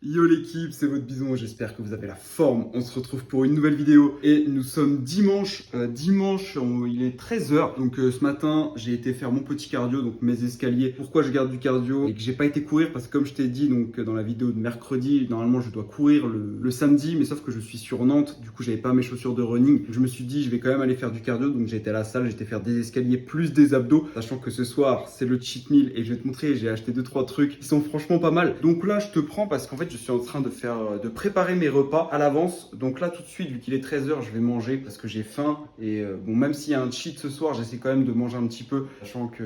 Yo l'équipe, c'est votre bison, j'espère que vous avez la forme. On se retrouve pour une nouvelle vidéo et nous sommes dimanche. Il est 13 h. Donc ce matin, j'ai été faire mon petit cardio, donc mes escaliers. Pourquoi je garde du cardio et que j'ai pas été courir? Parce que comme je t'ai dit donc dans la vidéo de mercredi, normalement je dois courir le samedi, mais sauf que je suis sur Nantes, du coup j'avais pas mes chaussures de running. Je me suis dit je vais quand même aller faire du cardio, donc j'ai été à la salle, j'ai été faire des escaliers plus des abdos, sachant que ce soir c'est le cheat meal et je vais te montrer, j'ai acheté 2-3 trucs qui sont franchement pas mal. Donc là je te prends parce qu'en fait je suis en train de préparer mes repas à l'avance. Donc là tout de suite, vu qu'il est 13 h, je vais manger parce que j'ai faim. Et bon, même s'il y a un cheat ce soir, j'essaie quand même de manger un petit peu, sachant que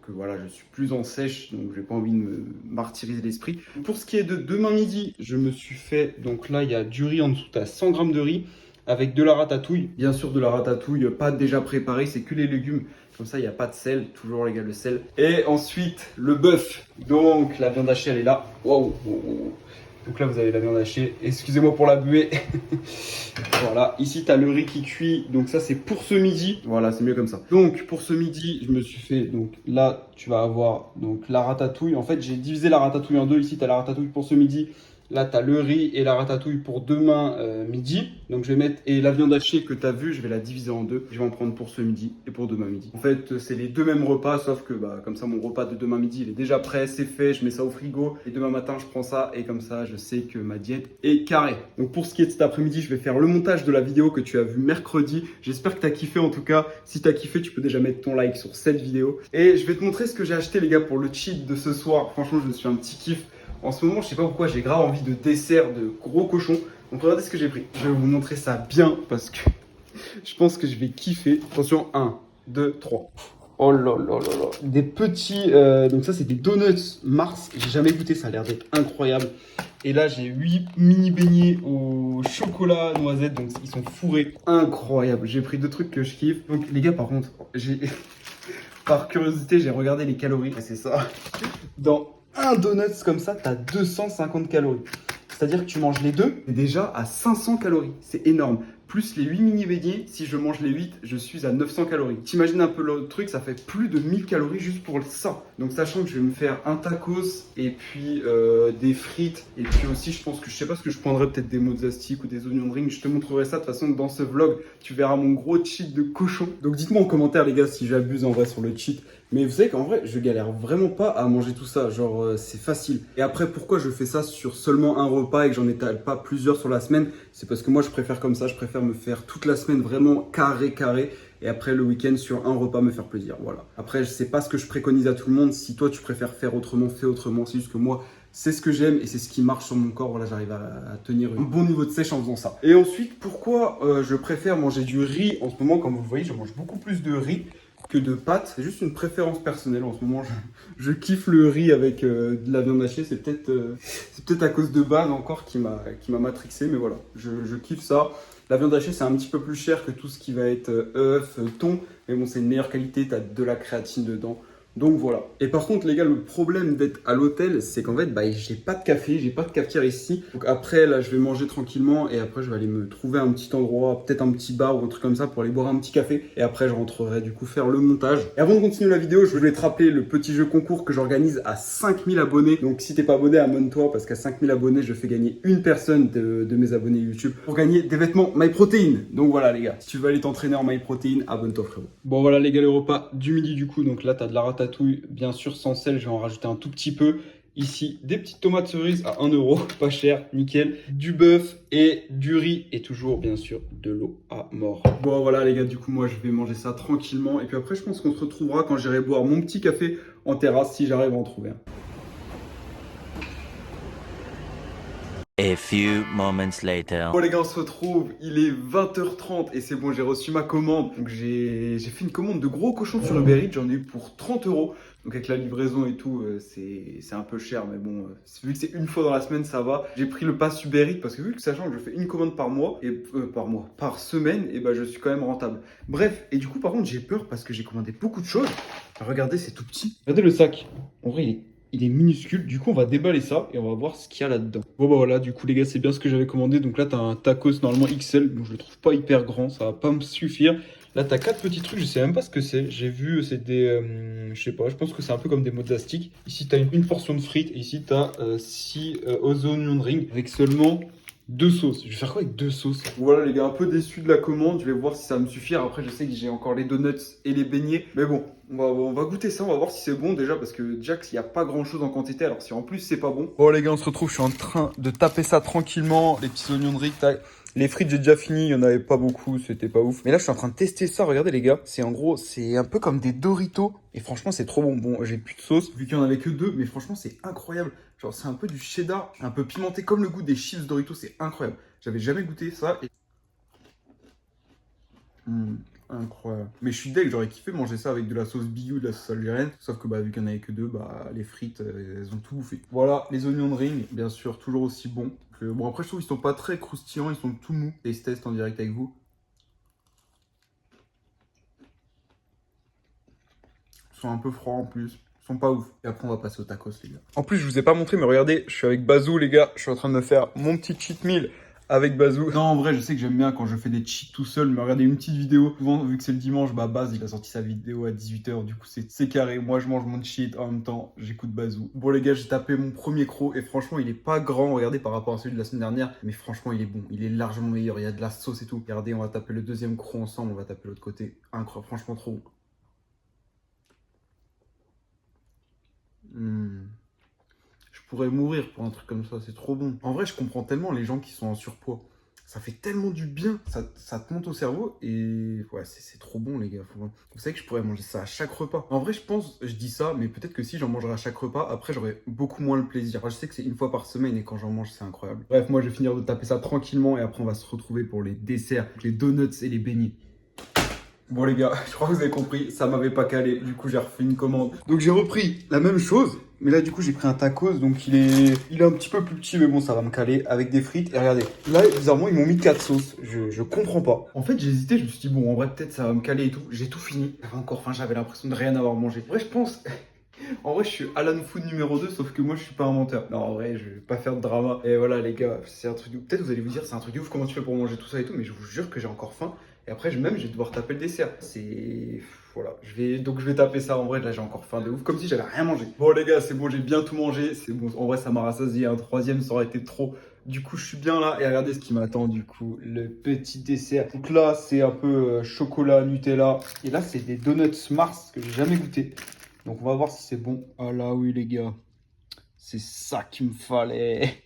voilà, je suis plus en sèche, donc j'ai pas envie de me martyriser l'esprit. Pour ce qui est de demain midi, je me suis fait, donc là il y a du riz en dessous, tu as 100 grammes de riz avec de la ratatouille. Bien sûr de la ratatouille, pas déjà préparée, c'est que les légumes. Comme ça, il n'y a pas de sel, toujours les gars, le sel. Et ensuite, le bœuf. Donc, la viande hachée, elle est là. Waouh. Donc là, vous avez la viande hachée. Excusez-moi pour la buée. Voilà. Ici, tu as le riz qui cuit. Donc ça, c'est pour ce midi. Voilà, c'est mieux comme ça. Donc, pour ce midi, je me suis fait... Donc là, tu vas avoir donc la ratatouille. En fait, j'ai divisé la ratatouille en deux. Ici, tu as la ratatouille pour ce midi. Là, tu as le riz et la ratatouille pour demain midi. Donc, je vais mettre... Et la viande hachée que tu as vue, je vais la diviser en deux. Je vais en prendre pour ce midi et pour demain midi. En fait, c'est les deux mêmes repas, sauf que comme ça, mon repas de demain midi, il est déjà prêt, c'est fait. Je mets ça au frigo. Et demain matin, je prends ça. Et comme ça, je sais que ma diète est carrée. Donc, pour ce qui est de cet après-midi, je vais faire le montage de la vidéo que tu as vue mercredi. J'espère que tu as kiffé en tout cas. Si tu as kiffé, tu peux déjà mettre ton like sur cette vidéo. Et je vais te montrer ce que j'ai acheté, les gars, pour le cheat de ce soir. Franchement, je me suis un petit kiff. En ce moment, je sais pas pourquoi, j'ai grave envie de dessert de gros cochon. Donc regardez ce que j'ai pris. Je vais vous montrer ça bien parce que je pense que je vais kiffer. Attention, 1, 2, 3. Oh là là là là. Des petits... donc ça, c'est des donuts Mars. J'ai jamais goûté, ça a l'air d'être incroyable. Et là, j'ai 8 mini beignets au chocolat noisette. Donc ils sont fourrés. Incroyable. J'ai pris deux trucs que je kiffe. Donc les gars, par contre, par curiosité, j'ai regardé les calories. Et c'est ça. Dans un donut comme ça, tu as 250 calories. C'est-à-dire que tu manges les deux, c'est déjà à 500 calories. C'est énorme. Plus les 8 mini beignets, si je mange les 8, je suis à 900 calories. T'imagines un peu le truc, ça fait plus de 1000 calories juste pour ça. Donc sachant que je vais me faire un tacos et puis des frites. Et puis aussi, je pense que je sais pas ce que je prendrais, peut-être des mozzastiques ou des oignons de ring. Je te montrerai ça de toute façon dans ce vlog. Tu verras mon gros cheat de cochon. Donc dites-moi en commentaire les gars si j'abuse en vrai sur le cheat. Mais vous savez qu'en vrai, je galère vraiment pas à manger tout ça. Genre, c'est facile. Et après, pourquoi je fais ça sur seulement un repas et que j'en étale pas plusieurs sur la semaine? C'est parce que moi, je préfère comme ça. Je préfère me faire toute la semaine vraiment carré. Et après, le week-end, sur un repas, me faire plaisir. Voilà. Après, je sais pas ce que je préconise à tout le monde. Si toi, tu préfères faire autrement, fais autrement. C'est juste que moi, c'est ce que j'aime et c'est ce qui marche sur mon corps. Voilà, j'arrive à tenir un bon niveau de sèche en faisant ça. Et ensuite, pourquoi je préfère manger du riz en ce moment? Comme vous le voyez, je mange beaucoup plus de riz que de pâtes. C'est juste une préférence personnelle. En ce moment, je kiffe le riz avec de la viande hachée. C'est peut-être à cause de base encore qui m'a matrixé, mais voilà, je kiffe ça. La viande hachée, c'est un petit peu plus cher que tout ce qui va être œuf, thon, mais bon, c'est une meilleure qualité, tu as de la créatine dedans. Donc voilà. Et par contre, les gars, le problème d'être à l'hôtel, c'est qu'en fait, j'ai pas de café, j'ai pas de cafetière ici. Donc après, là, je vais manger tranquillement et après, je vais aller me trouver un petit endroit, peut-être un petit bar ou un truc comme ça pour aller boire un petit café. Et après, je rentrerai du coup faire le montage. Et avant de continuer la vidéo, je voulais te rappeler le petit jeu concours que j'organise à 5000 abonnés. Donc si t'es pas abonné, abonne-toi parce qu'à 5000 abonnés, je fais gagner une personne de mes abonnés YouTube pour gagner des vêtements MyProtein. Donc voilà, les gars, si tu veux aller t'entraîner en MyProtein, abonne-toi, frérot. Bon, voilà, les gars, le repas du midi du coup. Donc là, t'as de la ratatouille. Bien sûr sans sel, je vais en rajouter un tout petit peu. Ici, des petites tomates cerises à 1 euro, pas cher, nickel. Du bœuf et du riz et toujours bien sûr de l'eau à mort. Bon voilà les gars, du coup moi je vais manger ça tranquillement. Et puis après je pense qu'on se retrouvera quand j'irai boire mon petit café en terrasse si j'arrive à en trouver un. A few moments later. Bon les gars, on se retrouve, il est 20h30 et c'est bon, j'ai reçu ma commande. Donc j'ai fait une commande de gros cochons sur Uber Eats, j'en ai eu pour 30 euros. Donc avec la livraison et tout, c'est un peu cher, mais bon, vu que c'est une fois dans la semaine, ça va. J'ai pris le pass Uber Eats parce que vu que sachant que je fais une commande par mois, et par semaine, et je suis quand même rentable. Bref, et du coup par contre j'ai peur parce que j'ai commandé beaucoup de choses. Regardez, c'est tout petit. Regardez le sac, en vrai il est minuscule, du coup on va déballer ça et on va voir ce qu'il y a là-dedans. Bon voilà, du coup les gars, c'est bien ce que j'avais commandé. Donc là t'as un tacos normalement XL, donc je le trouve pas hyper grand, ça va pas me suffire. Là, t'as 4 petits trucs, je sais même pas ce que c'est. J'ai vu, c'est des. Je sais pas, je pense que c'est un peu comme des mozza sticks. Ici, t'as une portion de frites et ici, t'as 6 onion rings avec seulement 2 sauces. Je vais faire quoi avec 2 sauces? Voilà, les gars, un peu déçu de la commande. Je vais voir si ça va me suffire. Après, je sais que j'ai encore les donuts et les beignets. Mais bon, on va goûter ça. On va voir si c'est bon déjà parce que Jax, il n'y a pas grand chose en quantité. Alors, si en plus, c'est pas bon. Bon, les gars, on se retrouve. Je suis en train de taper ça tranquillement. Les petits oignons de rings, tac. Les frites, j'ai déjà fini, il n'y en avait pas beaucoup, c'était pas ouf. Mais là, je suis en train de tester ça. Regardez, les gars, c'est en gros, c'est un peu comme des Doritos. Et franchement, c'est trop bon. Bon, j'ai plus de sauce, vu qu'il n'y en avait que 2. Mais franchement, c'est incroyable. Genre, c'est un peu du cheddar, un peu pimenté, comme le goût des chips Doritos. C'est incroyable. J'avais jamais goûté ça. Et... incroyable. Mais je suis deg, j'aurais kiffé manger ça avec de la sauce bigou, de la sauce algérienne. Sauf que bah, vu qu'il n'y en avait que 2, bah, les frites, elles ont tout bouffé. Voilà, les oignons de ring, bien sûr, toujours aussi bons. Bon, après, je trouve qu'ils sont pas très croustillants, ils sont tout mous. Taste test en direct avec vous. Ils sont un peu froids en plus. Ils sont pas ouf. Et après, on va passer au tacos, les gars. En plus, je vous ai pas montré, mais regardez, je suis avec Bazou, les gars. Je suis en train de me faire mon petit cheat meal avec Bazou. Non, en vrai, je sais que j'aime bien quand je fais des cheats tout seul, mais regardez une petite vidéo. Souvent, vu que c'est le dimanche, bah Baz, il a sorti sa vidéo à 18h, du coup c'est carré. Moi, je mange mon cheat en même temps, j'écoute Bazou. Bon les gars, j'ai tapé mon premier croc et franchement, il est pas grand, regardez par rapport à celui de la semaine dernière, mais franchement, il est bon, il est largement meilleur, il y a de la sauce et tout. Regardez, on va taper le deuxième croc ensemble, on va taper l'autre côté. Incroyable, franchement trop bon. Je pourrais mourir pour un truc comme ça, c'est trop bon. En vrai, je comprends tellement les gens qui sont en surpoids. Ça fait tellement du bien, ça te monte au cerveau et ouais, c'est trop bon les gars. Vous savez que je pourrais manger ça à chaque repas. En vrai, je pense, je dis ça, mais peut-être que si j'en mangerais à chaque repas, après j'aurais beaucoup moins le plaisir. Enfin, je sais que c'est une fois par semaine et quand j'en mange, c'est incroyable. Bref, moi je vais finir de taper ça tranquillement et après on va se retrouver pour les desserts, les donuts et les beignets. Bon les gars, je crois que vous avez compris, ça m'avait pas calé, du coup j'ai refait une commande. Donc j'ai repris la même chose, mais là du coup j'ai pris un tacos, donc il est un petit peu plus petit, mais bon ça va me caler, avec des frites. Et regardez, là bizarrement ils m'ont mis 4 sauces, je comprends pas. En fait j'ai hésité, je me suis dit bon en vrai peut-être ça va me caler et tout, j'ai tout fini. J'avais encore faim, j'avais l'impression de rien avoir mangé. En vrai je pense... En vrai, je suis Alan Food numéro 2, sauf que moi, je suis pas un menteur. Non, en vrai, je vais pas faire de drama. Et voilà, les gars, c'est un truc de... Peut-être vous allez vous dire, c'est un truc de ouf, comment tu fais pour manger tout ça et tout, mais je vous jure que j'ai encore faim. Et après, même, je vais devoir taper le dessert. C'est... Voilà, donc je vais taper ça. En vrai, là, j'ai encore faim de ouf, comme si j'avais rien mangé. Bon, les gars, c'est bon, j'ai bien tout mangé. C'est bon, en vrai, ça m'a rassasié. Un troisième, ça aurait été trop. Du coup, je suis bien là. Et regardez ce qui m'attend, du coup, le petit dessert. Donc là, c'est un peu chocolat, Nutella. Et là, c'est des donuts Mars que j'ai jamais goûté. Donc on va voir si c'est bon. Ah là oui les gars, c'est ça qu'il me fallait.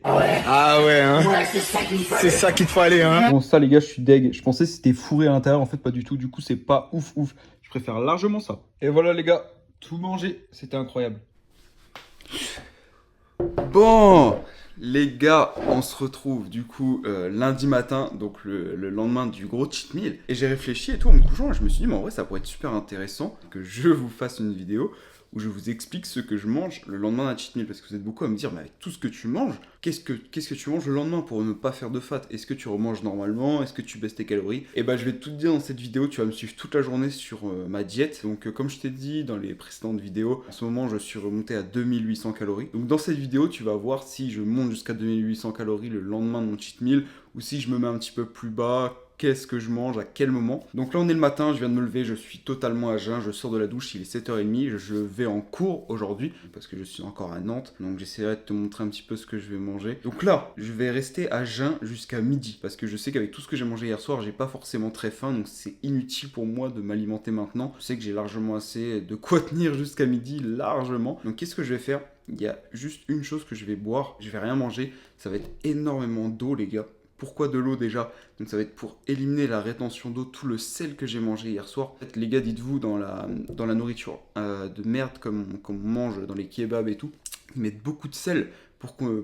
Ah ouais, hein. Ouais, c'est ça qu'il te fallait, hein. Bon ça les gars, je suis deg. Je pensais que c'était fourré à l'intérieur, en fait pas du tout. Du coup c'est pas ouf. Je préfère largement ça. Et voilà les gars, tout mangé, c'était incroyable. Bon les gars, on se retrouve du coup lundi matin, donc le lendemain du gros cheat meal. Et j'ai réfléchi et tout en me couchant, et je me suis dit, mais en vrai, ça pourrait être super intéressant que je vous fasse une vidéo où je vous explique ce que je mange le lendemain d'un cheat meal. Parce que vous êtes beaucoup à me dire, mais avec tout ce que tu manges, qu'est-ce que tu manges le lendemain pour ne pas faire de fat? Est-ce que tu remanges normalement? Est-ce que tu baisses tes calories? Et bah, je vais tout te dire dans cette vidéo, tu vas me suivre toute la journée sur ma diète. Donc, comme je t'ai dit dans les précédentes vidéos, en ce moment, je suis remonté à 2800 calories. Donc, dans cette vidéo, tu vas voir si je monte jusqu'à 2800 calories le lendemain de mon cheat meal ou si je me mets un petit peu plus bas. Qu'est-ce que je mange, à quel moment. Donc là on est le matin, je viens de me lever, je suis totalement à jeun, je sors de la douche, il est 7h30, je vais en cours aujourd'hui, parce que je suis encore à Nantes, donc j'essaierai de te montrer un petit peu ce que je vais manger. Donc là, je vais rester à jeun jusqu'à midi, parce que je sais qu'avec tout ce que j'ai mangé hier soir, j'ai pas forcément très faim, donc c'est inutile pour moi de m'alimenter maintenant. Je sais que j'ai largement assez de quoi tenir jusqu'à midi, largement. Donc qu'est-ce que je vais faire? Il y a juste une chose que je vais boire, je vais rien manger, ça va être énormément d'eau les gars. Pourquoi de l'eau déjà? Donc ça va être pour éliminer la rétention d'eau, tout le sel que j'ai mangé hier soir. En fait, les gars, dites-vous, dans la nourriture de merde comme on mange dans les kebabs et tout, ils mettent beaucoup de sel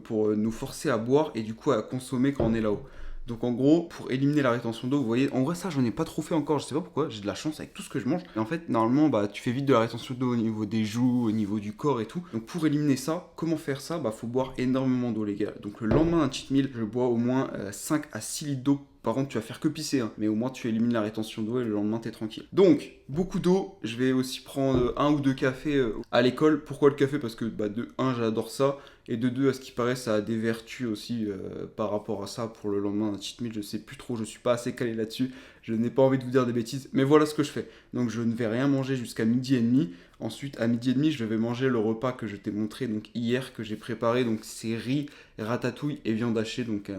pour nous forcer à boire et du coup à consommer quand on est là-haut. Donc en gros, pour éliminer la rétention d'eau, vous voyez, en vrai ça j'en ai pas trop fait encore, je sais pas pourquoi, j'ai de la chance avec tout ce que je mange. Et en fait, normalement, bah tu fais vite de la rétention d'eau au niveau des joues, au niveau du corps et tout. Donc pour éliminer ça, comment faire ça? Bah faut boire énormément d'eau les gars. Donc le lendemain d'un cheat meal, je bois au moins 5 à 6 litres d'eau. Par contre, tu vas faire que pisser, hein. Mais au moins tu élimines la rétention d'eau et le lendemain t'es tranquille. Donc, beaucoup d'eau. Je vais aussi prendre 1 ou 2 cafés à l'école. Pourquoi le café? Parce que bah, de 1, j'adore ça. Et de 2, à ce qui paraît, ça a des vertus aussi par rapport à ça pour le lendemain d'un cheat meal. Je sais plus trop, je suis pas assez calé là-dessus. Je n'ai pas envie de vous dire des bêtises, mais voilà ce que je fais. Donc je ne vais rien manger jusqu'à 12h30. Ensuite, à 12h30, je vais manger le repas que je t'ai montré donc hier, que j'ai préparé. Donc c'est riz, ratatouille et viande hachée. Donc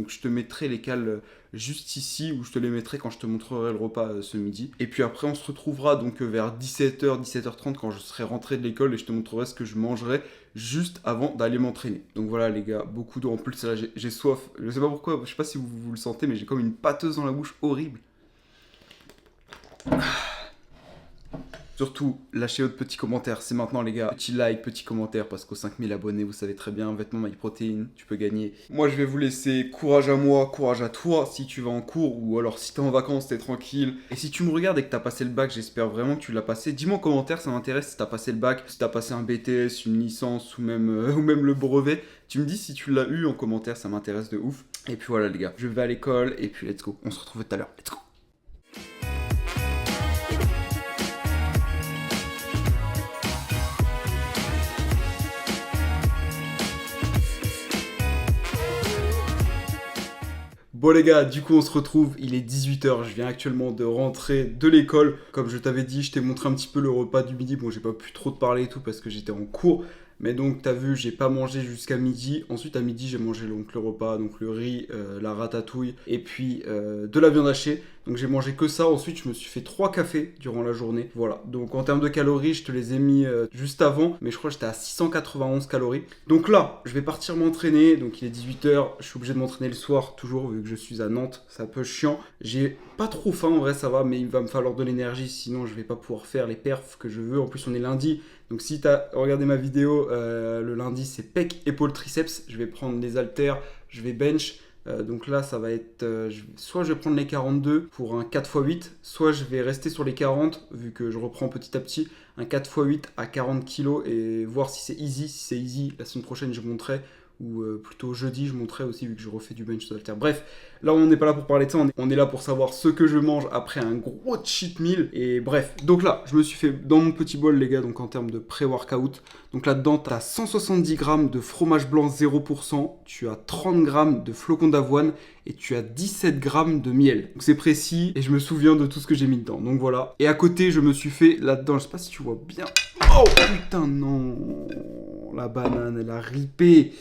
je te mettrai les cales juste ici, ou je te les mettrai quand je te montrerai le repas ce midi. Et puis après, on se retrouvera donc vers 17h, 17h30 quand je serai rentré de l'école et je te montrerai ce que je mangerai juste avant d'aller m'entraîner. Donc voilà les gars, beaucoup d'eau. En plus là, j'ai soif. Je sais pas pourquoi, je sais pas si vous le sentez, mais j'ai comme une pâteuse dans la bouche horrible. Surtout, lâchez votre petit commentaire, c'est maintenant les gars. Petit like, petit commentaire, parce qu'aux 5000 abonnés, vous savez très bien, vêtements MyProtein, tu peux gagner. Moi, je vais vous laisser courage à moi, courage à toi, si tu vas en cours, ou alors si t'es en vacances, t'es tranquille. Et si tu me regardes et que t'as passé le bac, j'espère vraiment que tu l'as passé. Dis-moi en commentaire, ça m'intéresse si t'as passé le bac, si t'as passé un BTS, une licence, ou même le brevet. Tu me dis si tu l'as eu en commentaire, ça m'intéresse de ouf. Et puis voilà les gars, je vais à l'école, et puis let's go. On se retrouve tout à l'heure, let's go. Bon les gars, du coup on se retrouve, il est 18h, je viens actuellement de rentrer de l'école. Comme je t'avais dit, je t'ai montré un petit peu le repas du midi. Bon, j'ai pas pu trop te parler et tout parce que j'étais en cours. Mais donc t'as vu, j'ai pas mangé jusqu'à midi. Ensuite à midi j'ai mangé donc le repas, donc le riz, la ratatouille et puis de la viande hachée. Donc j'ai mangé que ça. Ensuite je me suis fait 3 cafés durant la journée. Voilà, donc en termes de calories je te les ai mis juste avant. Mais je crois que j'étais à 691 calories. Donc là je vais partir m'entraîner. Donc il est 18h, je suis obligé de m'entraîner le soir toujours vu que je suis à Nantes. C'est un peu chiant. J'ai pas trop faim en vrai, ça va, mais il va me falloir de l'énergie. Sinon je vais pas pouvoir faire les perfs que je veux. En plus on est lundi. Donc si tu as regardé ma vidéo, le lundi c'est pec, épaule, triceps. Je vais prendre les haltères, je vais bench. Donc là ça va être, soit je vais prendre les 42 pour un 4x8, soit je vais rester sur les 40 vu que je reprends petit à petit un 4x8 à 40 kg et voir si c'est easy. Si c'est easy, la semaine prochaine je monterai. Ou plutôt jeudi je monterai aussi vu que je refais du bench halter. Bref, là on n'est pas là pour parler de ça, on est là pour savoir ce que je mange après un gros cheat meal. Et bref, donc là je me suis fait dans mon petit bol les gars, donc en termes de pré-workout. Donc là-dedans tu as 170 g de fromage blanc 0%, tu as 30 g de flocons d'avoine et tu as 17 g de miel. Donc c'est précis et je me souviens de tout ce que j'ai mis dedans. Donc voilà. Et à côté je me suis fait là-dedans, je sais pas si tu vois bien. Oh putain non, la banane elle a ripé.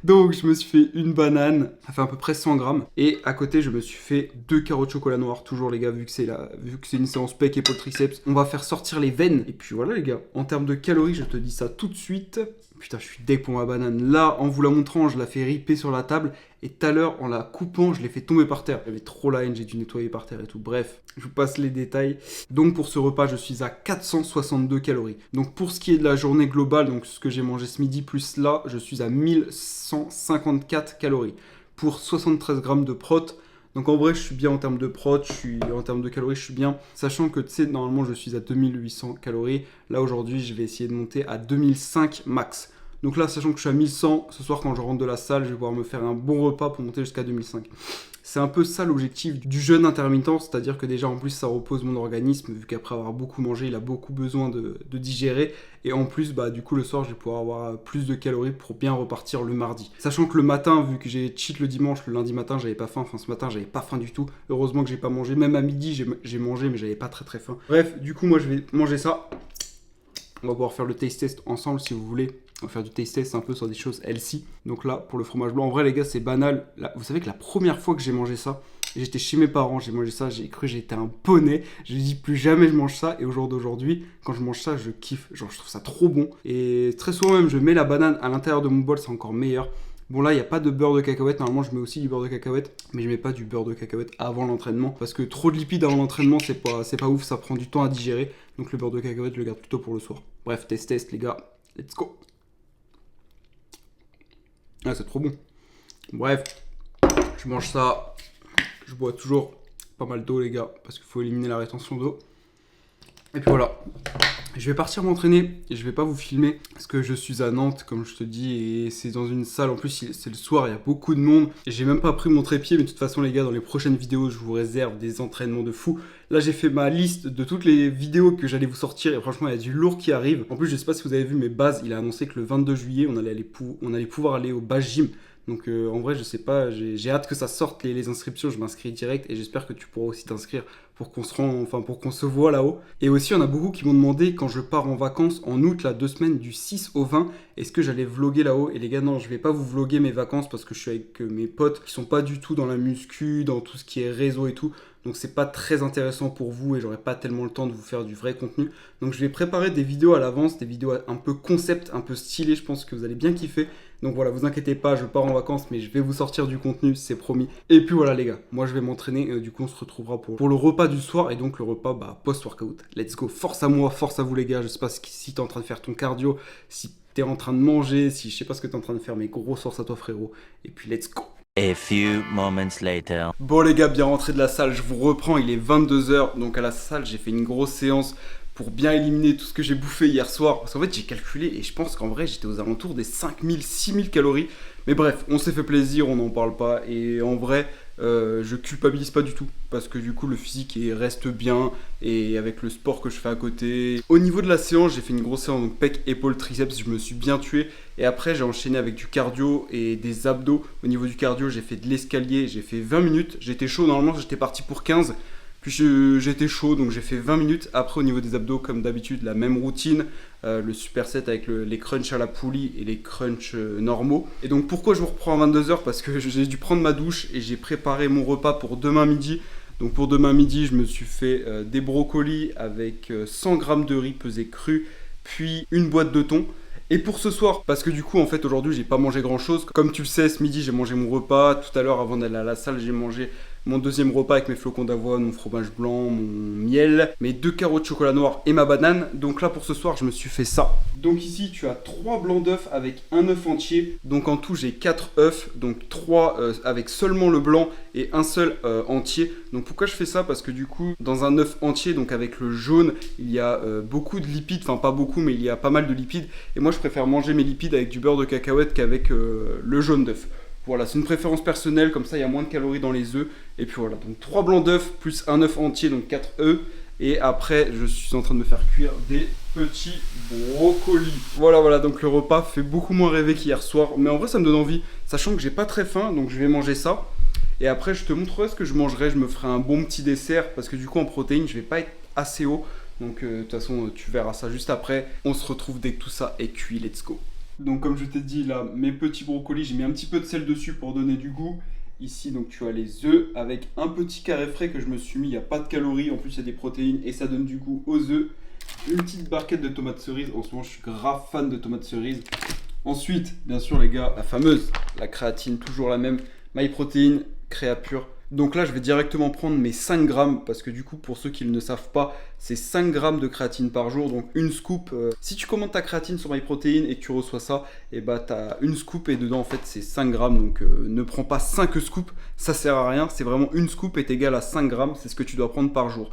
Donc je me suis fait une banane, ça fait à peu près 100 grammes. Et à côté je me suis fait 2 carreaux de chocolat noir. Toujours les gars, vu que c'est une séance pec épaule triceps, on va faire sortir les veines. Et puis voilà les gars, en termes de calories je te dis ça tout de suite. Putain je suis deg pour ma banane. Là en vous la montrant je la fais riper sur la table. Et tout à l'heure en la coupant je l'ai fait tomber par terre. J'avais trop la haine, j'ai dû nettoyer par terre et tout. Bref, je vous passe les détails. Donc pour ce repas je suis à 462 calories. Donc pour ce qui est de la journée globale, donc ce que j'ai mangé ce midi plus là, je suis à 1154 calories. Pour 73 grammes de prot. Donc en vrai je suis bien en termes de prot, en termes de calories je suis bien. Sachant que tu sais normalement je suis à 2800 calories. Là aujourd'hui je vais essayer de monter à 2005 max. Donc là, sachant que je suis à 1100, ce soir quand je rentre de la salle, je vais pouvoir me faire un bon repas pour monter jusqu'à 2005. C'est un peu ça l'objectif du jeûne intermittent, c'est-à-dire que déjà en plus ça repose mon organisme, vu qu'après avoir beaucoup mangé, il a beaucoup besoin de digérer. Et en plus, bah du coup le soir, je vais pouvoir avoir plus de calories pour bien repartir le mardi. Sachant que le matin, vu que j'ai cheat le dimanche, le lundi matin, j'avais pas faim. Enfin ce matin, j'avais pas faim du tout. Heureusement que j'ai pas mangé. Même à midi, j'ai mangé, mais j'avais pas très faim. Bref, du coup moi je vais manger ça. On va pouvoir faire le taste test ensemble si vous voulez. On va faire du taste test un peu sur des choses healthy. Donc là, pour le fromage blanc, en vrai les gars, c'est banal. Là, vous savez que la première fois que j'ai mangé ça, j'étais chez mes parents, j'ai mangé ça, j'ai cru que j'étais un poney. Je dis plus jamais je mange ça. Et au jour d'aujourd'hui, quand je mange ça, je kiffe. Genre, je trouve ça trop bon. Et très souvent même, je mets la banane à l'intérieur de mon bol, c'est encore meilleur. Bon là, il n'y a pas de beurre de cacahuète. Normalement, je mets aussi du beurre de cacahuète. Mais je mets pas du beurre de cacahuète avant l'entraînement. Parce que trop de lipides avant l'entraînement, c'est pas ouf. Ça prend du temps à digérer. Donc le beurre de cacahuète, je le garde plutôt pour le soir. Bref, test les gars. Let's go. Ah, c'est trop bon. Bref, je mange ça. Je bois toujours pas mal d'eau les gars. Parce qu'il faut éliminer la rétention d'eau. Et puis voilà. Je vais partir m'entraîner et je vais pas vous filmer parce que je suis à Nantes comme je te dis et c'est dans une salle, en plus c'est le soir, il y a beaucoup de monde et j'ai même pas pris mon trépied, mais de toute façon les gars, dans les prochaines vidéos je vous réserve des entraînements de fou. Là j'ai fait ma liste de toutes les vidéos que j'allais vous sortir et franchement il y a du lourd qui arrive. En plus je sais pas si vous avez vu mais Baz il a annoncé que le 22 juillet on allait pouvoir aller au Baz Gym. Donc en vrai, je sais pas, j'ai hâte que ça sorte les inscriptions, je m'inscris direct et j'espère que tu pourras aussi t'inscrire pour qu'on pour qu'on se voit là-haut. Et aussi, on a beaucoup qui m'ont demandé quand je pars en vacances en août, là, 2 semaines du 6 au 20, est-ce que j'allais vlogger là-haut? Et les gars, non, je vais pas vous vlogger mes vacances parce que je suis avec mes potes qui sont pas du tout dans la muscu, dans tout ce qui est réseau et tout. Donc c'est pas très intéressant pour vous et j'aurai pas tellement le temps de vous faire du vrai contenu. Donc je vais préparer des vidéos à l'avance, des vidéos un peu concept, un peu stylées, je pense que vous allez bien kiffer. Donc voilà, vous inquiétez pas, je pars en vacances mais je vais vous sortir du contenu, c'est promis. Et puis voilà les gars, moi je vais m'entraîner, du coup on se retrouvera pour le repas du soir et donc le repas post-workout. Let's go, force à moi, force à vous les gars, je sais pas si t'es en train de faire ton cardio, si t'es en train de manger, si je sais pas ce que t'es en train de faire mais grosse force à toi frérot. Et puis let's go. A few moments later. Bon les gars, bien rentré de la salle, je vous reprends, il est 22h, donc à la salle j'ai fait une grosse séance pour bien éliminer tout ce que j'ai bouffé hier soir. Parce qu'en fait j'ai calculé et je pense qu'en vrai j'étais aux alentours des 5000-6000 calories. Mais bref, on s'est fait plaisir, on n'en parle pas et en vrai je culpabilise pas du tout. Parce que du coup le physique reste bien et avec le sport que je fais à côté. Au niveau de la séance, j'ai fait une grosse séance, donc pec, épaule, triceps, je me suis bien tué. Et après j'ai enchaîné avec du cardio et des abdos. Au niveau du cardio, j'ai fait de l'escalier, j'ai fait 20 minutes. J'étais chaud, normalement j'étais parti pour 15. Puis j'étais chaud, donc j'ai fait 20 minutes. Après au niveau des abdos, comme d'habitude, la même routine. Le superset avec les crunchs à la poulie et les crunchs normaux. Et donc pourquoi je vous reprends à 22h? Parce que j'ai dû prendre ma douche et j'ai préparé mon repas pour demain midi. Donc pour demain midi, je me suis fait des brocolis avec 100 g de riz pesé cru, puis une boîte de thon. Et pour ce soir, parce que du coup en fait aujourd'hui j'ai pas mangé grand chose. Comme tu le sais, ce midi j'ai mangé mon repas. Tout à l'heure avant d'aller à la salle, j'ai mangé mon deuxième repas avec mes flocons d'avoine, mon fromage blanc, mon miel, mes 2 carreaux de chocolat noir et ma banane. Donc là pour ce soir je me suis fait ça. Donc ici tu as 3 blancs d'œufs avec un œuf entier. Donc en tout j'ai 4 œufs, donc 3 avec seulement le blanc et un seul entier. Donc pourquoi je fais ça? Parce que du coup dans un œuf entier, donc avec le jaune, il y a beaucoup de lipides, enfin pas beaucoup mais il y a pas mal de lipides. Et moi je préfère manger mes lipides avec du beurre de cacahuète qu'avec le jaune d'œuf. Voilà, c'est une préférence personnelle, comme ça il y a moins de calories dans les œufs. Et puis voilà, donc 3 blancs d'œufs plus un œuf entier, donc 4 œufs. Et après, je suis en train de me faire cuire des petits brocolis. Voilà, donc le repas fait beaucoup moins rêver qu'hier soir. Mais en vrai, ça me donne envie, sachant que j'ai pas très faim, donc je vais manger ça. Et après, je te montrerai ce que je mangerai. Je me ferai un bon petit dessert, parce que du coup, en protéines, je vais pas être assez haut. Donc de toute façon, tu verras ça juste après. On se retrouve dès que tout ça est cuit, let's go. Donc comme je t'ai dit là, mes petits brocolis, j'ai mis un petit peu de sel dessus pour donner du goût. Ici donc tu as les œufs avec un petit carré frais que je me suis mis, il n'y a pas de calories, en plus il y a des protéines et ça donne du goût aux œufs. Une petite barquette de tomates cerises, en ce moment je suis grave fan de tomates cerises. Ensuite, bien sûr les gars, la fameuse, la créatine, toujours la même, MyProtein, Créapure. Donc là, je vais directement prendre mes 5 grammes, parce que du coup, pour ceux qui ne savent pas, c'est 5 grammes de créatine par jour, donc une scoop. Si tu commandes ta créatine sur MyProtein et que tu reçois ça, et bah t'as une scoop et dedans, en fait, c'est 5 grammes. Donc ne prends pas 5 scoops, ça sert à rien. C'est vraiment une scoop est égale à 5 grammes, c'est ce que tu dois prendre par jour.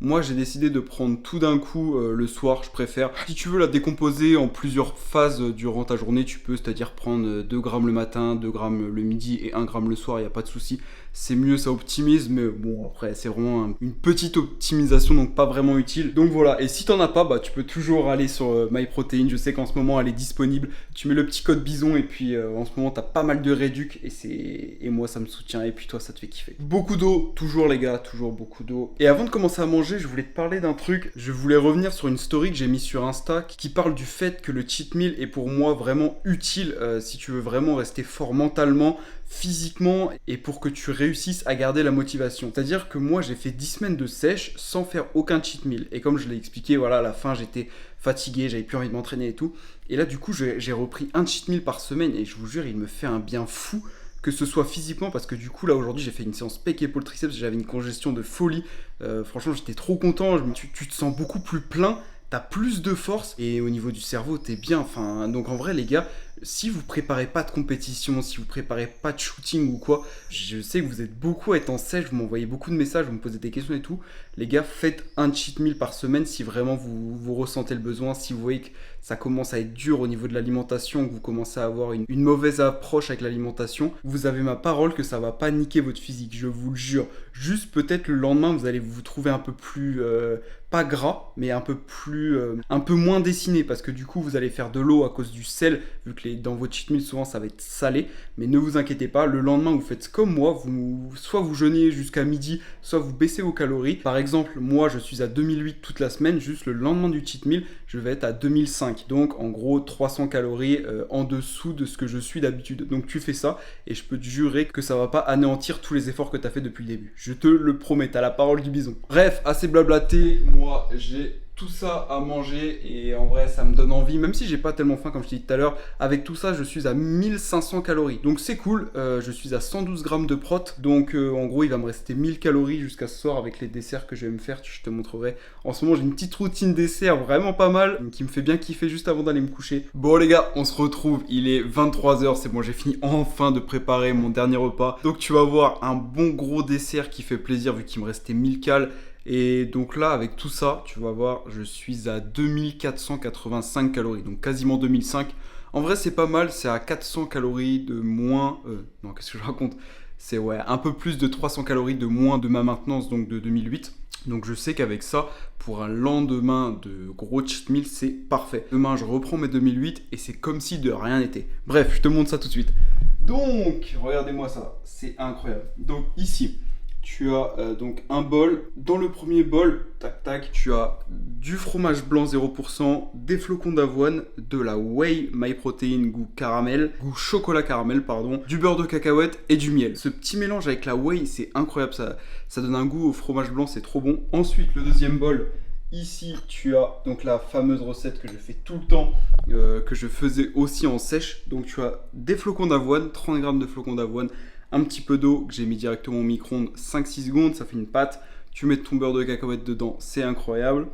Moi, j'ai décidé de prendre tout d'un coup le soir, je préfère. Si tu veux la décomposer en plusieurs phases durant ta journée, tu peux, c'est-à-dire prendre 2 grammes le matin, 2 grammes le midi et 1 gramme le soir, il n'y a pas de souci. C'est mieux, ça optimise, mais bon, après, c'est vraiment une petite optimisation, donc pas vraiment utile. Donc voilà, et si t'en as pas, bah tu peux toujours aller sur MyProtein. Je sais qu'en ce moment, elle est disponible. Tu mets le petit code bison, et puis en ce moment, t'as pas mal de réduc, et moi, ça me soutient, et puis toi, ça te fait kiffer. Beaucoup d'eau, toujours les gars, toujours beaucoup d'eau. Et avant de commencer à manger, je voulais te parler d'un truc. Je voulais revenir sur une story que j'ai mise sur Insta, qui parle du fait que le cheat meal est pour moi vraiment utile si tu veux vraiment rester fort mentalement, physiquement et pour que tu réussisses à garder la motivation. C'est-à-dire que moi j'ai fait 10 semaines de sèche sans faire aucun cheat meal. Et comme je l'ai expliqué, voilà, à la fin j'étais fatigué, j'avais plus envie de m'entraîner et tout. Et là du coup j'ai repris un cheat meal par semaine et je vous jure il me fait un bien fou. Que ce soit physiquement, parce que du coup là aujourd'hui j'ai fait une séance pec épaule triceps, j'avais une congestion de folie. Franchement j'étais trop content, tu te sens beaucoup plus plein. T'as plus de force et au niveau du cerveau t'es bien. Enfin, donc en vrai les gars, si vous préparez pas de compétition, si vous préparez pas de shooting ou quoi, je sais que vous êtes beaucoup à être en sèche, vous m'envoyez beaucoup de messages, vous me posez des questions et tout. Les gars, faites un cheat meal par semaine si vraiment vous ressentez le besoin, si vous voyez que ça commence à être dur au niveau de l'alimentation, que vous commencez à avoir une mauvaise approche avec l'alimentation. Vous avez ma parole que ça va pas niquer votre physique, je vous le jure. Juste peut-être le lendemain, vous allez vous trouver un peu plus... pas gras, mais un peu moins dessiné, parce que du coup vous allez faire de l'eau à cause du sel, vu que dans votre cheat meal, souvent ça va être salé, mais ne vous inquiétez pas, le lendemain vous faites comme moi, soit vous jeûnez jusqu'à midi, soit vous baissez vos calories. Par exemple, moi je suis à 2008 toute la semaine, juste le lendemain du cheat meal, je vais être à 2005. Donc en gros 300 calories en dessous de ce que je suis d'habitude. Donc tu fais ça et je peux te jurer que ça va pas anéantir tous les efforts que tu as fait depuis le début. Je te le promets, t'as la parole du bison. Bref, assez blablaté, moi j'ai tout ça à manger et en vrai ça me donne envie, même si j'ai pas tellement faim comme je t'ai dit tout à l'heure. Avec tout ça je suis à 1500 calories, donc c'est cool. Je suis à 112 grammes de prot, donc en gros il va me rester 1000 calories jusqu'à ce soir avec les desserts que je vais me faire. Je te montrerai. En ce moment j'ai une petite routine dessert vraiment pas mal qui me fait bien kiffer juste avant d'aller me coucher. Bon les gars, on se retrouve, il est 23h, c'est bon, j'ai fini enfin de préparer mon dernier repas, donc tu vas voir un bon gros dessert qui fait plaisir vu qu'il me restait 1000 cales. Et donc là, avec tout ça, tu vas voir, je suis à 2485 calories, donc quasiment 2005. En vrai, c'est pas mal, c'est à 400 calories de moins... non, qu'est-ce que je raconte? C'est ouais, un peu plus de 300 calories de moins de ma maintenance, donc de 2008. Donc je sais qu'avec ça, pour un lendemain de gros cheat meal, c'est parfait. Demain, je reprends mes 2008 et c'est comme si de rien n'était. Bref, je te montre ça tout de suite. Donc, regardez-moi ça, c'est incroyable. Donc ici... tu as donc un bol. Dans le premier bol, tac tac, tu as du fromage blanc 0%, des flocons d'avoine, de la whey MyProtein goût caramel, goût chocolat caramel pardon, du beurre de cacahuète et du miel. Ce petit mélange avec la whey, c'est incroyable, ça donne un goût au fromage blanc, c'est trop bon. Ensuite, le deuxième bol, ici tu as donc la fameuse recette que je fais tout le temps, que je faisais aussi en sèche. Donc tu as des flocons d'avoine, 30 grammes de flocons d'avoine, un petit peu d'eau que j'ai mis directement au micro-ondes, 5-6 secondes, ça fait une pâte. Tu mets ton beurre de cacahuète dedans, c'est incroyable.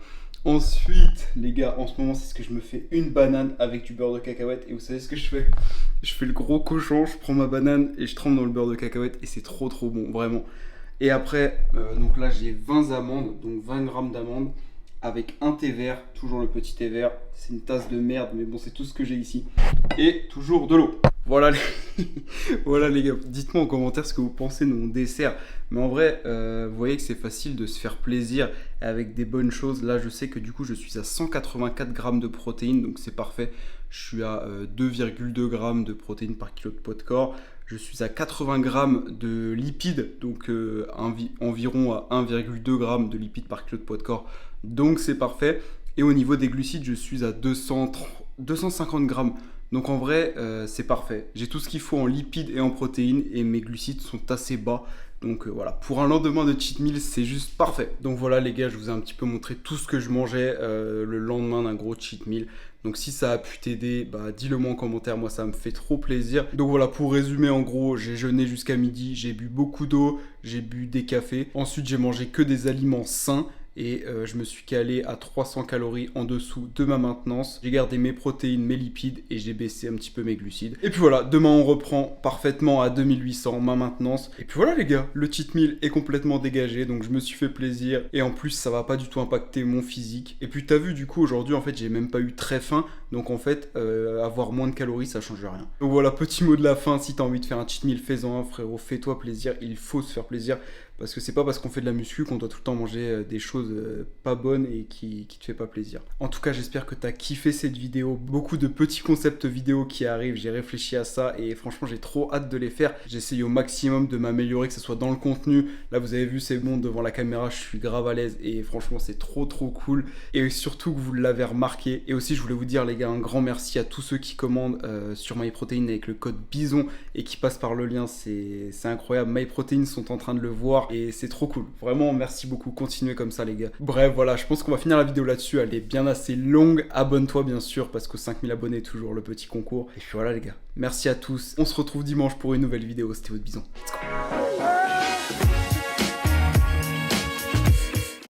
Ensuite, les gars, en ce moment, c'est ce que je me fais, une banane avec du beurre de cacahuète. Et vous savez ce que je fais? Je fais le gros cochon, je prends ma banane et je trempe dans le beurre de cacahuète et c'est trop bon, vraiment. Et après, donc là, j'ai 20 amandes, donc 20 grammes d'amandes avec un thé vert, toujours le petit thé vert. C'est une tasse de merde, mais bon, c'est tout ce que j'ai ici. Et toujours de l'eau. Voilà voilà les gars, dites-moi en commentaire ce que vous pensez de mon dessert. Mais en vrai, vous voyez que c'est facile de se faire plaisir avec des bonnes choses. Là, je sais que du coup, je suis à 184 grammes de protéines, donc c'est parfait. Je suis à 2,2 grammes de protéines par kilo de poids de corps. Je suis à 80 grammes de lipides, donc environ à 1,2 grammes de lipides par kilo de poids de corps. Donc c'est parfait. Et au niveau des glucides, je suis à 250 grammes. Donc en vrai, c'est parfait. J'ai tout ce qu'il faut en lipides et en protéines et mes glucides sont assez bas. Donc voilà, pour un lendemain de cheat meal, c'est juste parfait. Donc voilà les gars, je vous ai un petit peu montré tout ce que je mangeais le lendemain d'un gros cheat meal. Donc si ça a pu t'aider, bah dis-le moi en commentaire, moi ça me fait trop plaisir. Donc voilà, pour résumer en gros, j'ai jeûné jusqu'à midi, j'ai bu beaucoup d'eau, j'ai bu des cafés. Ensuite j'ai mangé que des aliments sains. Et je me suis calé à 300 calories en dessous de ma maintenance. J'ai gardé mes protéines, mes lipides et j'ai baissé un petit peu mes glucides. Et puis voilà, demain on reprend parfaitement à 2800 ma maintenance. Et puis voilà les gars, le cheat meal est complètement dégagé, donc je me suis fait plaisir. Et en plus ça va pas du tout impacter mon physique. Et puis t'as vu du coup aujourd'hui en fait j'ai même pas eu très faim. Donc en fait avoir moins de calories ça change rien. Donc voilà, petit mot de la fin, si t'as envie de faire un cheat meal, fais-en un frérot, fais-toi plaisir, il faut se faire plaisir. Parce que c'est pas parce qu'on fait de la muscu qu'on doit tout le temps manger des choses pas bonnes et qui te fait pas plaisir. En tout cas, j'espère que t'as kiffé cette vidéo. Beaucoup de petits concepts vidéo qui arrivent. J'ai réfléchi à ça et franchement, j'ai trop hâte de les faire. J'essaye au maximum de m'améliorer, que ce soit dans le contenu. Là, vous avez vu, c'est bon, devant la caméra, je suis grave à l'aise et franchement, c'est trop cool. Et surtout que vous l'avez remarqué. Et aussi, je voulais vous dire, les gars, un grand merci à tous ceux qui commandent sur MyProtein avec le code BISON et qui passent par le lien. C'est incroyable. MyProtein sont en train de le voir. Et c'est trop cool, vraiment merci beaucoup, continuez comme ça les gars. Bref voilà, je pense qu'on va finir la vidéo là-dessus, elle est bien assez longue, abonne-toi bien sûr parce que 5000 abonnés toujours le petit concours. Et puis voilà les gars, merci à tous, on se retrouve dimanche pour une nouvelle vidéo, c'était votre bison, let's go.